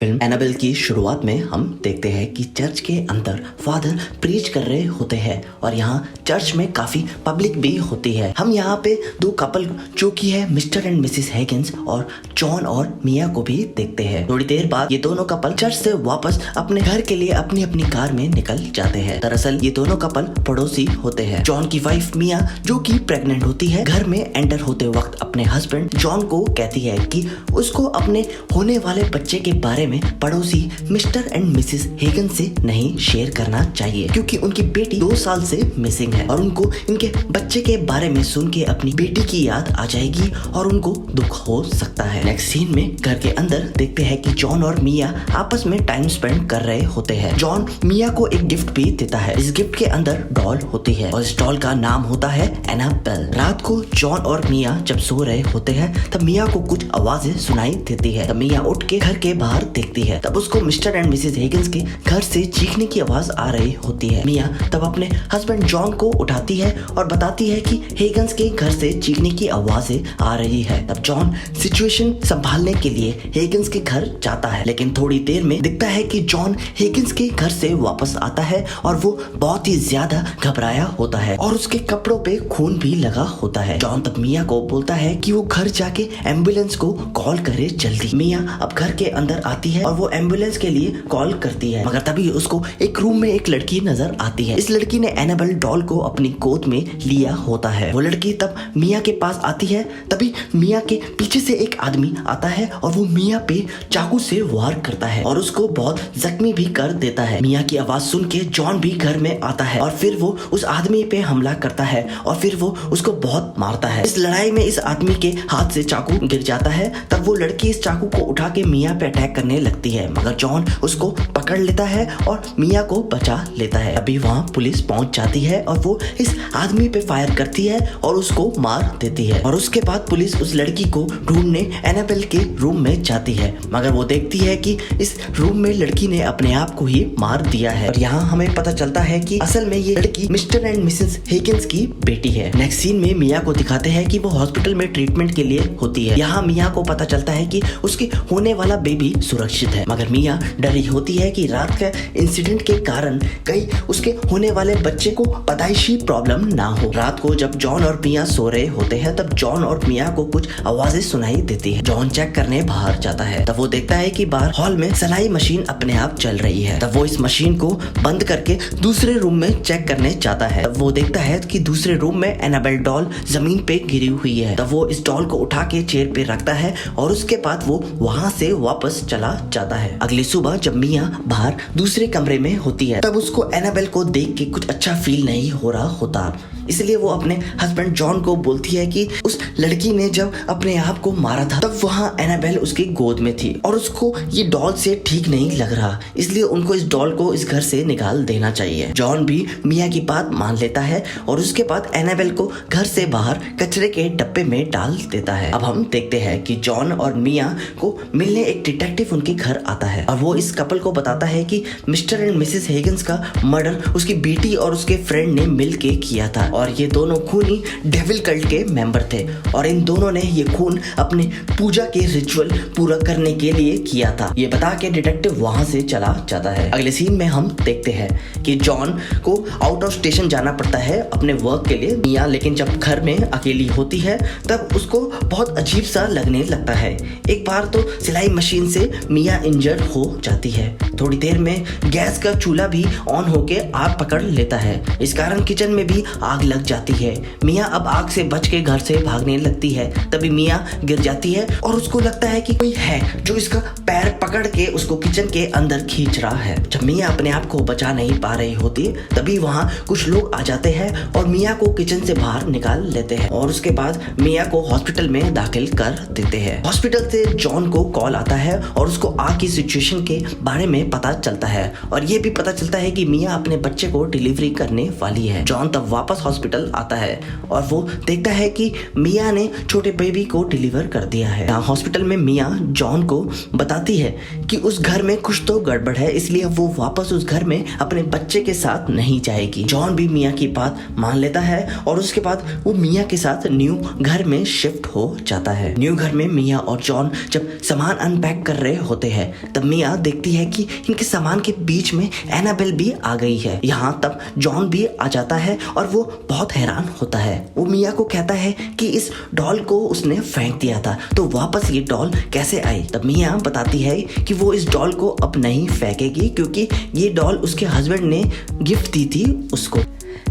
Film Annabelle की शुरुआत में हम देखते हैं कि चर्च के अंदर फादर प्रीच कर रहे होते हैं और यहाँ चर्च में काफी पब्लिक भी होती है। हम यहाँ पे दो कपल जो कि है मिस्टर एंड मिसेस हैगिंस और जॉन और मिया को भी देखते हैं। थोड़ी देर बाद ये दोनों कपल चर्च से वापस अपने घर के लिए अपनी अपनी कार में निकल जाते हैं। दरअसल ये दोनों कपल पड़ोसी होते हैं। जॉन की वाइफ मिया जो कि प्रेग्नेंट होती है, घर में एंटर होते वक्त अपने हस्बैंड जॉन को कहती है कि उसको अपने होने वाले बच्चे के बारे में पड़ोसी मिस्टर एंड मिसेस हेगन से नहीं शेयर करना चाहिए क्योंकि उनकी बेटी 2 साल से मिसिंग है और उनको इनके बच्चे के बारे में सुन के अपनी बेटी की याद आ जाएगी और उनको दुख हो सकता है। नेक्स्ट सीन में घर के अंदर देखते हैं कि जॉन और मिया आपस में टाइम स्पेंड कर रहे होते हैं। जॉन मिया को एक गिफ्ट भी देता है। इस गिफ्ट के अंदर डॉल होती है और इस डॉल का नाम होता है एनाबेल। रात को जॉन और मिया जब सो रहे होते हैं तब मिया को कुछ आवाजें सुनाई देती है। तब मिया उठ के घर के बाहर देखती है। तब उसको मिस्टर एंड मिसेस हेगिंस के घर से चीखने की आवाज आ रही होती है। मिया तब अपने हस्बैंड जॉन को उठाती है और बताती है कि हेगिंस के घर से चीखने की आवाजें आ रही है। तब जॉन सिचुएशन संभालने के लिए हेगिंस के घर जाता है, लेकिन थोड़ी देर में दिखता है कि जॉन हेगिंस के घर से वापस आता है और वो बहुत ही ज्यादा घबराया होता है और उसके कपड़ों पे खून भी लगा होता है। जॉन तब मिया को बोलता है कि वो घर जाके एम्बुलेंस को कॉल करे जल्दी। मिया अब घर के अंदर आती है और वो एम्बुलेंस के लिए कॉल करती है, मगर तभी उसको एक रूम में एक लड़की नजर आती है। इस लड़की ने एनाबेल डॉल को अपनी गोद में लिया होता है। वो लड़की तब मिया के पास आती है। तभी मिया के पीछे से एक आदमी आता है और वो मिया पे चाकू से वार करता है और उसको बहुत जख्मी भी कर देता है। मिया की आवाज सुन के जॉन भी घर में आता है और फिर वो उस आदमी पे हमला करता है और फिर वो उसको बहुत मारता है। इस लड़ाई में इस आदमी के हाथ से चाकू गिर जाता है। तब वो लड़की इस चाकू को उठा के मिया पे अटैक करने लगती है, मगर जॉन उसको पकड़ लेता है और मिया को बचा लेता है। अभी वहाँ पुलिस पहुंच जाती है और वो इस आदमी पे फायर करती है और उसको मार देती है। और उसके बाद पुलिस उस लड़की को ढूंढने एनाबेल के रूम में जाती है, मगर वो देखती है कि इस रूम में लड़की ने अपने आप को ही मार दिया है। और यहाँ हमें पता चलता है कि असल में ये लड़की मिस्टर एंड मिसेस हेगिंस की बेटी है। नेक्स्ट सीन में मिया को दिखाते हैं कि वो हॉस्पिटल में ट्रीटमेंट के लिए होती है। यहाँ मिया को पता चलता है कि उसके होने वाला बेबी सुरक्षित है, मगर मिया डरी होती है कि रात के इंसिडेंट के कारण कहीं उसके होने वाले बच्चे को पैदाइशी प्रॉब्लम ना हो। रात को जब जॉन और मिया सो रहे होते हैं तब जॉन और मिया को कुछ आवाजें सुनाई देती है। जॉन चेक करने बाहर जाता है। तब वो देखता है कि बाहर हॉल में सिलाई मशीन अपने आप चल रही है। तब वो इस मशीन को बंद करके दूसरे रूम में चेक करने जाता है। तब वो देखता है कि दूसरे रूम में एनाबेल डॉल जमीन पे गिरी हुई है। तब वो इस डॉल को उठा के चेयर पे रखता है और उसके बाद वो वहां से वापस चला जाता है। अगली सुबह जब मिया बाहर दूसरे कमरे में होती है तब उसको एनाबेल को देख के कुछ अच्छा फील नहीं हो रहा होता, इसलिए वो अपने हस्बैंड जॉन को बोलती है कि उस लड़की ने जब अपने आप को मारा था तब वहाँ एनाबेल उसकी गोद में थी और उसको ये डॉल से ठीक नहीं लग रहा, इसलिए उनको इस डॉल को इस घर से निकाल देना चाहिए। जॉन भी मिया की बात मान लेता है और उसके बाद एनाबेल को घर से बाहर कचरे के डब्बे में डाल देता है। अब हम देखते हैं कि जॉन और मिया को मिलने एक डिटेक्टिव उनके घर आता है और वो इस कपल को बताता है कि मिस्टर एंड मिसेस हेगिंस का मर्डर उसकी बेटी और उसके फ्रेंड ने मिल के किया था और ये दोनों खूनी डेविल कल्ट के मेंबर थे और इन दोनों ने ये खून अपने पूजा के रिचुअल पूरा करने के लिए किया था। ये बता के डिटेक्टिव वहां से चला जाता है। अगले सीन में हम देखते हैं कि जॉन को आउट ऑफ स्टेशन जाना पड़ता है अपने वर्क के लिए। मिया लेकिन जब घर में अकेली होती है तब उसको बहुत अजीब सा लगने लगता है। एक बार तो सिलाई मशीन से मिया इंजर्ड हो जाती है। थोड़ी देर में गैस का चूल्हा भी ऑन होके आग पकड़ लेता है, इस कारण किचन में भी आग लग जाती है। मिया अब आग से बच के घर से भागने लगती है। तभी मिया गिर जाती है और उसको लगता है कि कोई है जो इसका पैर पकड़ के उसको किचन के अंदर खींच रहा है। जब मिया अपने आप को बचा नहीं पा रही होती तभी वहाँ कुछ लोग आ जाते हैं और मिया को किचन से बाहर निकाल लेते हैं और उसके बाद मिया को हॉस्पिटल में दाखिल कर देते हैं। हॉस्पिटल से जॉन को कॉल आता है और उसको आग की सिचुएशन के बारे में पता चलता है और ये भी पता चलता है कि मिया अपने बच्चे को डिलीवरी करने वाली है। जॉन तब वापस हॉस्पिटल आता है और वो देखता है कि मिया ने छोटे बेबी को डिलीवर कर दिया है। यहाँ हॉस्पिटल में मिया जॉन को बताती है कि उस घर में कुछ तो गड़बड़ है, इसलिए वो वापस उस घर में अपने बच्चे के साथ नहीं जाएगी। जॉन भी मिया की बात मान लेता है और उसके बाद वो मिया के साथ न्यू घर में शिफ्ट हो जाता है। न्यू घर में मिया और जॉन जब सामान अनपैक कर रहे होते हैं तब मिया देखती है कि इनके सामान के बीच में एनाबेल भी आ गई है। यहाँ तब जॉन भी आ जाता है और वो बहुत हैरान होता है। वो मिया को कहता है कि इस डॉल को उसने फेंक दिया था, तो वापस ये डॉल कैसे आई। तब मिया बताती है कि वो इस डॉल को अब नहीं फेंकेगी क्योंकि ये डॉल उसके हस्बैंड ने गिफ्ट दी थी उसको।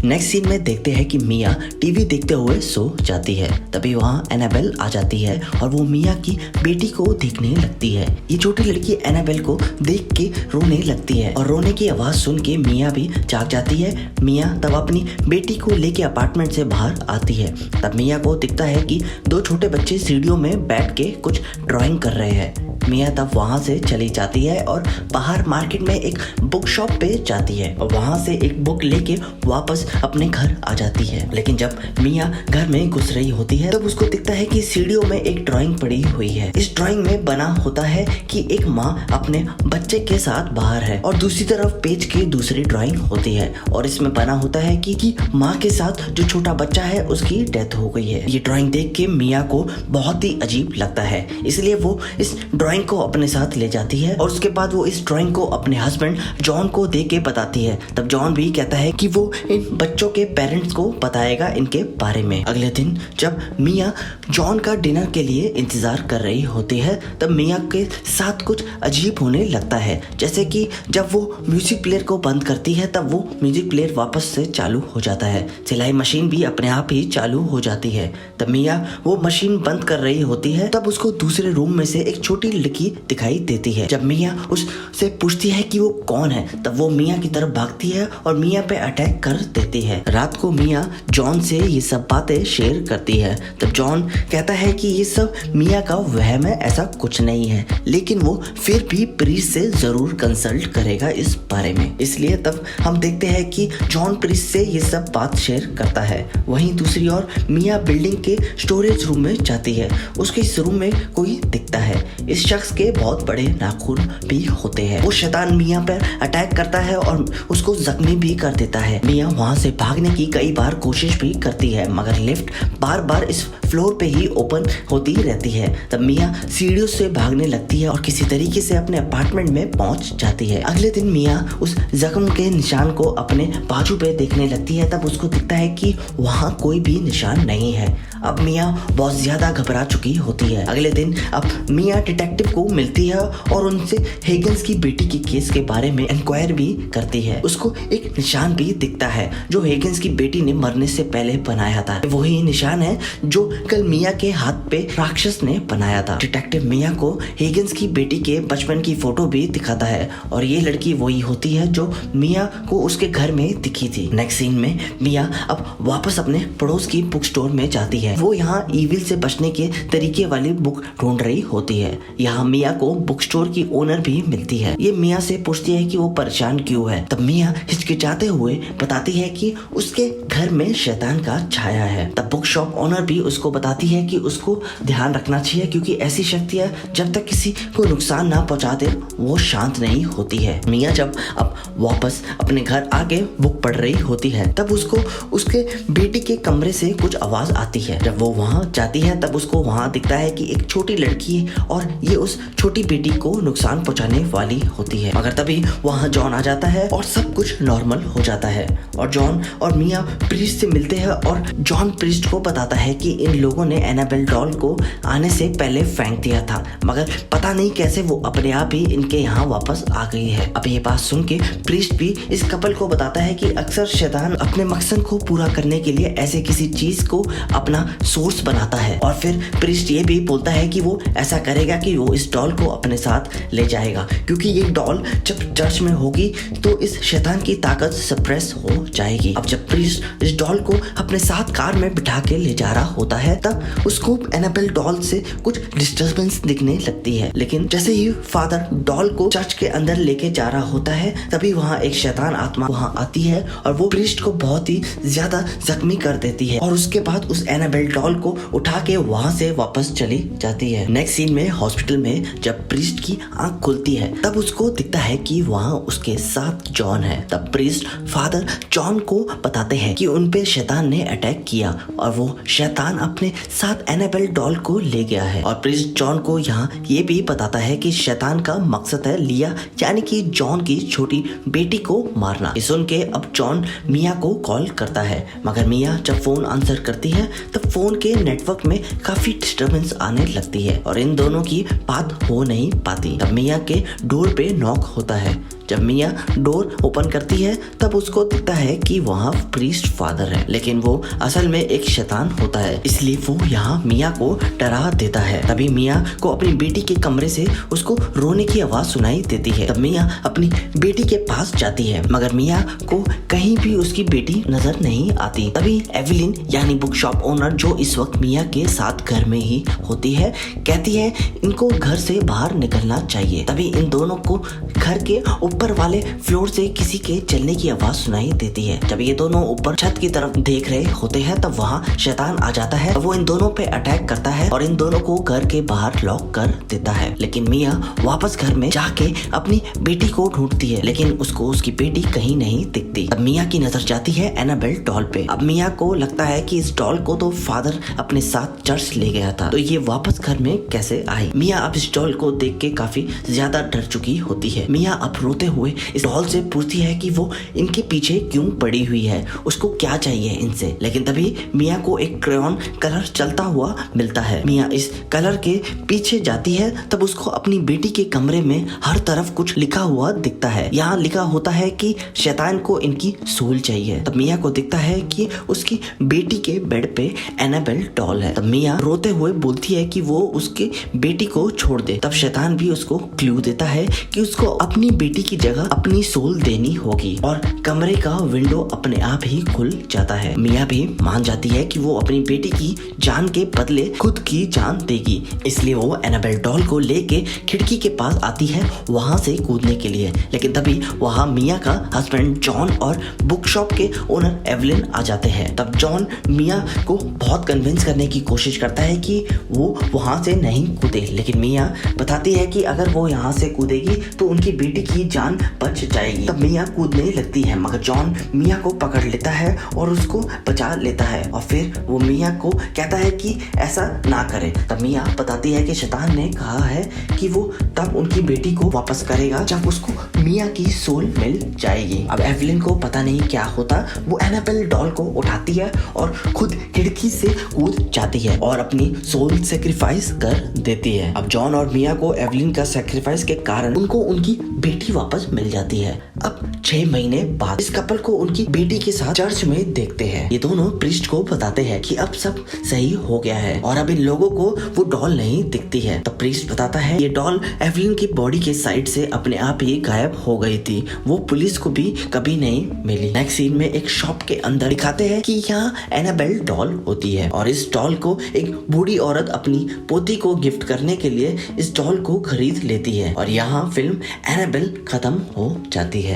नेक्स्ट सीन में देखते हैं कि मिया टीवी देखते हुए सो जाती है। तभी वहाँ एनाबेल आ जाती है और वो मिया की बेटी को देखने लगती है। ये छोटी लड़की एनाबेल को देख के रोने लगती है और रोने की आवाज सुन के मिया भी जाग जाती है। मिया तब अपनी बेटी को लेके अपार्टमेंट से बाहर आती है। तब मिया को दिखता है कि दो छोटे बच्चे सीढ़ियों में बैठ के कुछ ड्राइंग कर रहे हैं। मिया तब वहाँ से चली जाती है और बाहर मार्केट में एक बुक शॉप पे जाती है और वहाँ से एक बुक लेके वापस अपने घर आ जाती है। लेकिन जब मिया घर में घुस रही होती है तब उसको दिखता है कि सीढ़ियों में एक ड्राइंग पड़ी हुई है। इस ड्राइंग में बना होता है कि एक माँ अपने बच्चे के साथ बाहर है और दूसरी तरफ पेज की दूसरी ड्राइंग होती है और इसमें बना होता है कि माँ के साथ जो छोटा बच्चा है उसकी डेथ हो गई है। ये ड्राइंग देख के मिया को बहुत ही अजीब लगता है, इसलिए वो इस ड्राइंग को अपने साथ ले जाती है और उसके बाद वो इस ड्राइंग को अपने हस्बैंड जॉन को दे के बताती है। तब जॉन भी कहता है कि वो इन बच्चों के पेरेंट्स को बताएगा इनके बारे में। अगले दिन जब मिया जॉन का डिनर के लिए इंतजार कर रही होती है तब मिया के साथ कुछ अजीब होने लगता है, जैसे कि जब वो म्यूजिक प्लेयर को बंद करती है तब वो म्यूजिक प्लेयर वापस से चालू हो जाता है। सिलाई मशीन भी अपने आप ही चालू हो जाती है। तब मिया वो मशीन बंद कर रही होती है तब उसको दूसरे रूम में से एक छोटी लड़की दिखाई देती है। जब मिया उससे पूछती है कि वो कौन है तब वो मिया की तरफ भागती है और मिया पे अटैक कर देती है। रात को मिया जॉन से ये सब बातें शेयर करती है। तब जॉन कहता है कि ये सब मिया का वहम है, ऐसा कुछ नहीं है, लेकिन वो फिर भी प्रीस्ट से जरूर कंसल्ट करेगा इस बारे में। इसलिए तब हम देखते हैं कि जॉन प्रीस्ट से ये सब बात शेयर करता है। वहीं दूसरी ओर मिया बिल्डिंग के स्टोरेज रूम में जाती है। उसके इस रूम में कोई दिखता है। इस शख्स के बहुत बड़े नाखून भी होते हैं। वो शैतान मिया पर अटैक करता है और उसको जख्मी भी कर देता है। मिया वहाँ से भागने की कई बार कोशिश भी करती है मगर लिफ्ट बार बार इस फ्लोर पे ही ओपन होती रहती है। तब मिया सीढ़ियों से भागने लगती है और किसी तरीके से अपने अपार्टमेंट में पहुंच जाती है। अगले दिन मिया उस जख्म के निशान को अपने बाजू पे देखने लगती है। तब उसको दिखता है कि वहाँ कोई भी निशान नहीं है। अब मिया बहुत ज्यादा घबरा चुकी होती है। अगले दिन अब मिया डिटेक्टिव को मिलती है और उनसे हेगन्स की बेटी के केस के बारे में इंक्वायर भी करती है। उसको एक निशान भी दिखता है जो हेगन्स की बेटी ने मरने से पहले बनाया था। वही निशान है जो कल मिया के हाथ पे राक्षस ने बनाया था। डिटेक्टिव मिया को हेगन्स की बेटी के बचपन की फोटो भी दिखाता है और ये लड़की वही होती है जो मिया को उसके घर में दिखी थी। नेक्स्ट सीन में मिया अब वापस अपने पड़ोस की बुक स्टोर में जाती है। वो यहाँ ईविल से बचने के तरीके वाली बुक ढूंढ रही होती है। यहाँ मिया को बुक स्टोर की ओनर भी मिलती है। ये मिया से पूछती है कि वो परेशान क्यों है। तब मिया हिचकिचाते हुए बताती है कि उसके घर में शैतान का छाया है। तब बुक शॉप ओनर भी उसको बताती है कि उसको ध्यान रखना चाहिए क्योंकि ऐसी शक्तियाँ जब तक किसी को नुकसान ना पहुँचाते वो शांत नहीं होती है। मिया जब अब वापस अपने घर आके बुक पढ़ रही होती है तब उसको उसके बेटी के कमरे से कुछ आवाज आती है। जब वो वहाँ जाती है तब उसको वहाँ दिखता है कि एक छोटी लड़की और ये उस छोटी बेटी को नुकसान पहुंचाने वाली होती है। मगर तभी वहाँ जॉन आ जाता है और सब कुछ नॉर्मल हो जाता है और जॉन और मिया प्रीस्ट से मिलते हैं और जॉन प्रीस्ट को बताता है कि इन लोगों ने एनाबेल डॉल को आने से पहले फेंक दिया था मगर पता नहीं कैसे वो अपने आप ही इनके यहाँ वापस आ गई है। अब ये बात सुन के प्रीस्ट भी इस कपल को बताता है कि अक्सर शैतान अपने मकसद को पूरा करने के लिए ऐसे किसी चीज को अपना सोर्स बनाता है और फिर प्रीस्ट ये भी बोलता है कि वो ऐसा करेगा कि वो इस डॉल को अपने साथ ले जाएगा क्योंकि ये डॉल जब चर्च में होगी तो इस शैतान की ताकत सप्रेस हो जाएगी। अब जब प्रीस्ट इस डॉल को अपने साथ कार में बिठा के ले जा रहा होता है, तब उसको एनाबेल डॉल से कुछ डिस्टर्बेंस दिखने लगती है। लेकिन जैसे ही फादर डॉल को चर्च के अंदर लेके जा रहा होता है, तभी वहाँ एक शैतान आत्मा वहाँ आती है और वो प्रीस्ट को बहुत ही ज्यादा जख्मी कर देती है और उसके बाद उस एनाबेल डॉल को उठा के वहाँ से वापस चली जाती है। नेक्स्ट सीन में हॉस्पिटल में जब प्रीस्ट की आंख खुलती है, तब उसको दिखता है कि वहाँ उसके साथ जॉन है। तब प्रीस्ट फादर जॉन को बताते हैं कि उन पे शैतान ने अटैक किया और वो शैतान अपने साथ एनाबेल डॉल को ले गया है। और प्रीस्ट जॉन को यहाँ ये भी बताता है कि शैतान का मकसद है लिया यानी कि जॉन की छोटी बेटी को मारना। ये सुन के अब जॉन मिया को कॉल करता है, मगर मिया जब फोन आंसर करती है तब फोन के नेटवर्क में काफी डिस्टरबेंस आने लगती है और इन दोनों की बात हो नहीं पाती। तब मिया के डोर पे नॉक होता है। जब मिया डोर ओपन करती है तब उसको दिखता है कि वहाँ प्रीस्ट फादर है, लेकिन वो असल में एक शैतान होता है, इसलिए वो यहाँ मिया को डरा देता है। तभी मिया को अपनी बेटी के कमरे से उसको रोने की आवाज सुनाई देती है। तब मिया अपनी बेटी के पास जाती है, मगर मिया को कहीं भी उसकी बेटी नजर नहीं आती। तभी एवेलिन यानी बुक शॉप ओनर, जो इस वक्त मिया के साथ घर में ही होती है, कहती है इनको घर से बाहर निकलना चाहिए। तभी इन दोनों को घर के ऊपर वाले फ्लोर से किसी के चलने की आवाज सुनाई देती है। जब ये दोनों ऊपर छत की तरफ देख रहे होते हैं तब वहाँ शैतान आ जाता है। वो इन दोनों पे अटैक करता है और इन दोनों को घर के बाहर लॉक कर देता है। लेकिन मिया वापस घर में जाके अपनी बेटी को ढूंढती है, लेकिन उसको उसकी बेटी कहीं नहीं दिखती। अब मिया की नजर जाती है एनाबेल डॉल पे। अब मिया को लगता है कि इस डॉल को तो फादर अपने साथ चर्च ले गया था, तो ये वापस घर में कैसे आई। मिया अब इस डॉल को देख के काफी ज्यादा डर चुकी होती है। मिया अब रोते हुए इस डॉल से पूछती है कि वो इनके पीछे क्यों पड़ी हुई है, उसको क्या चाहिए इनसे। लेकिन तभी मिया को एक क्रेयॉन कलर चलता हुआ मिलता है। मिया इस कलर के पीछे जाती है, तब उसको अपनी बेटी के कमरे में हर तरफ कुछ लिखा हुआ दिखता है। यहाँ लिखा होता है कि शैतान को इनकी सोल चाहिए। तब मिया को दिखता है कि उसकी बेटी के बेड पे एनाबेल डॉल है। तब मिया रोते हुए बोलती है कि वो उसके बेटी को छोड़ दे। तब शैतान भी उसको क्लू देता है कि उसको अपनी बेटी की जगह अपनी सोल देनी होगी और कमरे का विंडो अपने आप ही खुल जाता है। मिया भी मान जाती है कि वो अपनी बेटी की जान के बदले खुद की जान देगी, इसलिए वो एनाबेल डॉल को लेके खिड़की के पास आती है वहां से कूदने के लिए। लेकिन तभी वहां मिया का हस्बैंड जॉन और बुक शॉप के ओनर एवेलिन आ जाते हैं। तब जॉन मिया को बहुत कन्विंस करने की कोशिश करता है कि वो वहां से नहीं कूदे, लेकिन मिया बताती है कि अगर वो यहाँ से कूदेगी तो उनकी बेटी की जान बच जाएगी। तब मिया कूदने लगती है, मगर जॉन मिया को पकड़ लेता है और उसको बचा लेता है और फिर वो मिया को कहता है कि ऐसा ना करे। तब मिया बताती है कि शैतान ने कहा है कि वो तब उनकी बेटी को वापस करेगा जब उसको मिया की सोल मिल जाएगी। अब एवेलिन को पता नहीं क्या होता, वो एनाबेल डॉल को उठाती है और खुद खिड़की से कूद जाती है और अपनी सोल सेक्रीफाइस कर देती है। अब जॉन और मिया को एवेलिन का सेक्रीफाइस के कारण उनको उनकी बेटी वापस मिल जाती है। अब 6 महीने बाद इस कपल को उनकी बेटी के साथ चर्च में देखते हैं। ये दोनों प्रीस्ट को बताते हैं कि अब सब सही हो गया है और अब इन लोगों को वो डॉल नहीं दिखती है। तब प्रीस्ट बताता है ये डॉल एवेलिन की बॉडी के साइड से अपने आप ही गायब हो गई थी, वो पुलिस को भी कभी नहीं मिली। नेक्स्ट सीन में एक शॉप के अंदर दिखाते हैं कि यहाँ एनाबेल डॉल होती है और इस डॉल को एक बूढ़ी औरत अपनी पोती को गिफ्ट करने के लिए इस डॉल को खरीद लेती है और यहाँ फिल्म एनाबेल खत्म हो जाती है।